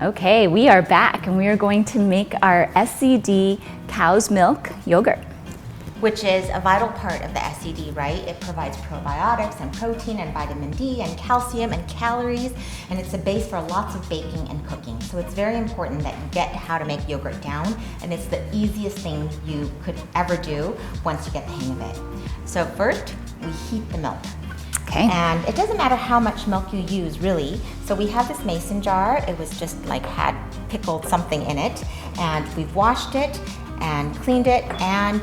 Okay, we are back and we are going to make our SCD cow's milk yogurt. Which is a vital part of the SCD, right? It provides probiotics and protein and vitamin D and calcium and calories, and it's a base for lots of baking and cooking. So it's very important that you get how to make yogurt down, and it's the easiest thing you could ever do once you get the hang of it. So first, we heat the milk. Okay. And it doesn't matter how much milk you use, really. So we have this mason jar. It was just like had pickled something in it, and we've washed it and cleaned it and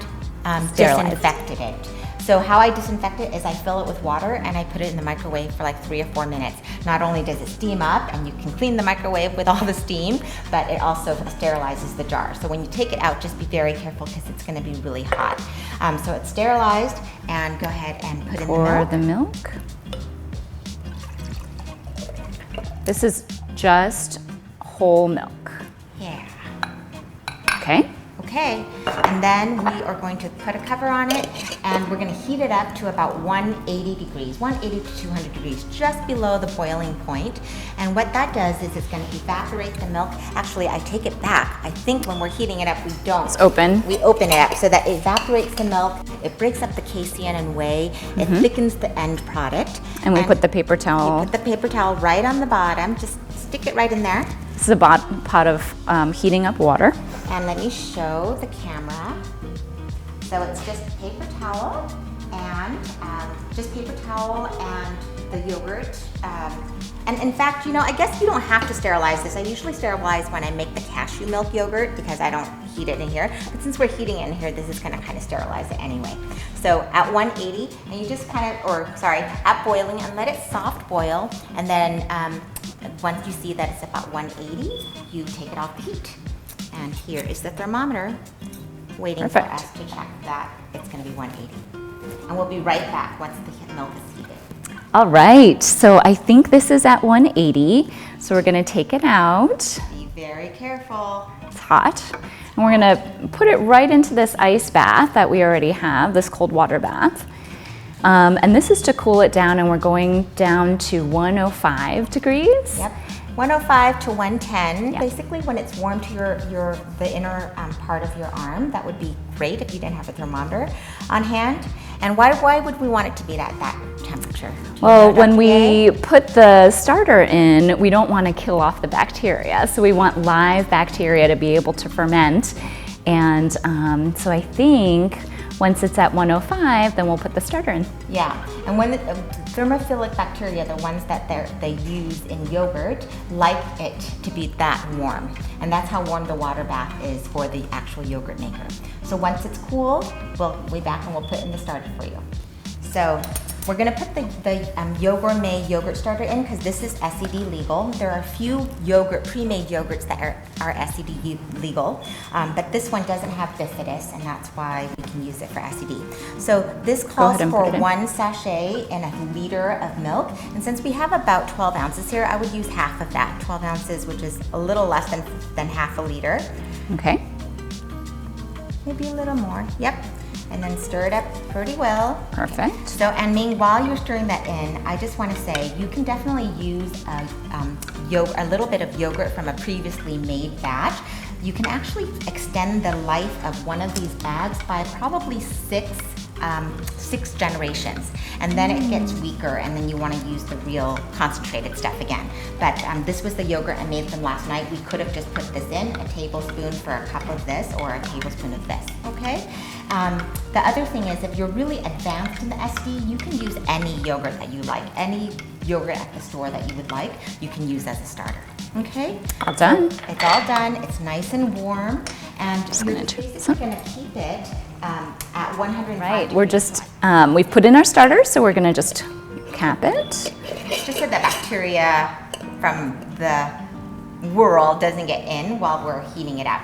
disinfected it. So how I disinfect it is I fill it with water and I put it in the microwave for like 3 or 4 minutes. Not only does it steam up and you can clean the microwave with all the steam, but it also sterilizes the jar. So when you take it out, just be very careful because it's going to be really hot. So it's sterilized, and go ahead and put in the milk. Pour the milk. This is just whole milk. Yeah. Okay. Okay, and then we are going to put a cover on it, and we're going to heat it up to about 180 degrees, 180 to 200 degrees, just below the boiling point. And what that does is it's going to evaporate the milk. Actually, I take it back. I think when we're heating it up, we don't. It's open. We open it up so that it evaporates the milk. It breaks up the casein and whey. It thickens the end product. And we put the paper towel. You put the paper towel right on the bottom. Just stick it right in there. This is a pot of heating up water. And let me show the camera. So it's just paper towel and the yogurt. And in fact, you know, I guess you don't have to sterilize this. I usually sterilize when I make the cashew milk yogurt because I don't heat it in here. But since we're heating it in here, this is gonna kind of sterilize it anyway. So at 180, and you just at boiling, and let it soft boil. And then once you see that it's about 180, you take it off the heat. And here is the thermometer waiting for us to check that it's going to be 180. And we'll be right back once the milk is heated. All right, so I think this is at 180. So we're going to take it out. Be very careful. It's hot. And we're going to put it right into this ice bath that we already have, this cold water bath. And this is to cool it down, and we're going down to 105 degrees. Yep. 105 to 110, Yep. Basically when it's warm to the inner part of your arm. That would be great if you didn't have a thermometer on hand. And why would we want it to be that temperature? Well, when we put the starter in, we don't want to kill off the bacteria. So we want live bacteria to be able to ferment. And so I think once it's at 105, then we'll put the starter in. Yeah, and when the thermophilic bacteria, the ones that they use in yogurt, like it to be that warm. And that's how warm the water bath is for the actual yogurt maker. So once it's cool, we'll be back and we'll put in the starter for you. So we're gonna put the Yogurt yogurt starter in because this is SCD legal. There are a few pre-made yogurts that are SCD legal, but this one doesn't have bifidus, and that's why we can use it for SCD. So this calls for 1 sachet in a liter of milk, and since we have about 12 ounces here, I would use half of that, 12 ounces, which is a little less than half a liter. Okay. Maybe a little more, yep. And then stir it up pretty well. Perfect. So, and Ming, while you're stirring that in, I just want to say you can definitely use a little bit of yogurt from a previously made batch. You can actually extend the life of one of these bags by probably six generations, and then it gets weaker, and then you want to use the real concentrated stuff again. But this was the yogurt I made them last night. We could have just put this in, a tablespoon for a cup of this, or a tablespoon of this, okay? The other thing is, if you're really advanced in the SD, you can use any yogurt that you like. Any yogurt at the store that you would like, you can use as a starter, okay? All done. So it's all done, it's nice and warm, and you're basically gonna keep it at 105 Right, we're just, we've put in our starter, so we're gonna just cap it. Just so the bacteria from the world doesn't get in while we're heating it up.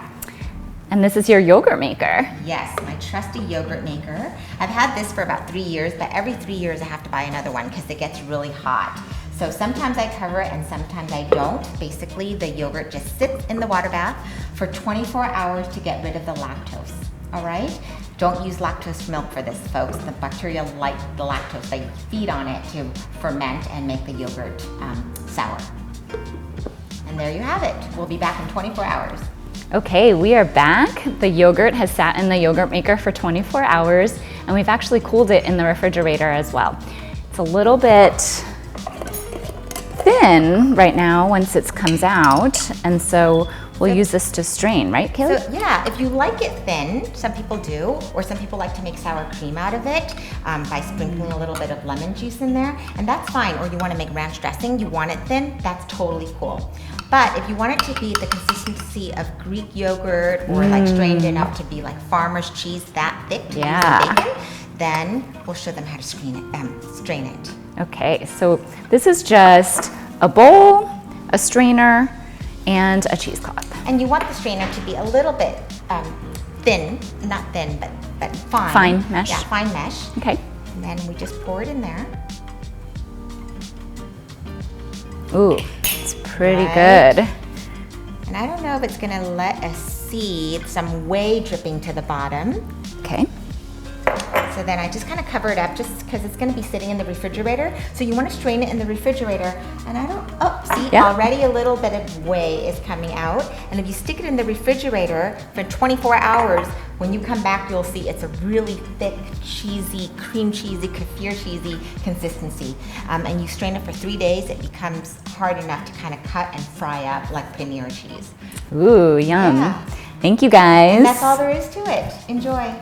And this is your yogurt maker. Yes, my trusty yogurt maker. I've had this for about 3 years, but every 3 years I have to buy another one because it gets really hot. So sometimes I cover it and sometimes I don't. Basically, the yogurt just sits in the water bath for 24 hours to get rid of the lactose, all right? Don't use lactose milk for this, folks. The bacteria like the lactose. They feed on it to ferment and make the yogurt sour. And there you have it. We'll be back in 24 hours. Okay, we are back. The yogurt has sat in the yogurt maker for 24 hours, and we've actually cooled it in the refrigerator as well. It's a little bit thin right now once it comes out, and so we'll use this to strain, right, Kaylee? So yeah, if you like it thin, some people do, or some people like to make sour cream out of it by sprinkling a little bit of lemon juice in there, and that's fine. Or you want to make ranch dressing, you want it thin, that's totally cool. But if you want it to be the consistency of Greek yogurt or like strained it up to be like farmer's cheese that thick to use in bacon, then we'll show them how to strain it. Okay, so this is just a bowl, a strainer, and a cheesecloth. And you want the strainer to be a little bit thin, not thin, but fine. Fine mesh. Yeah, fine mesh. Okay. And then we just pour it in there. Ooh, it's pretty Right. good. And I don't know if it's gonna let us see some whey dripping to the bottom. Okay. So then I just kind of cover it up just because it's going to be sitting in the refrigerator. So you want to strain it in the refrigerator. And I don't, oh, see, Yeah. already a little bit of whey is coming out. And if you stick it in the refrigerator for 24 hours, when you come back, you'll see it's a really thick, cheesy, cream cheesy, kefir cheesy consistency. And you strain it for 3 days, it becomes hard enough to kind of cut and fry up like paneer cheese. Ooh, yum. Yeah. Thank you guys. And that's all there is to it. Enjoy.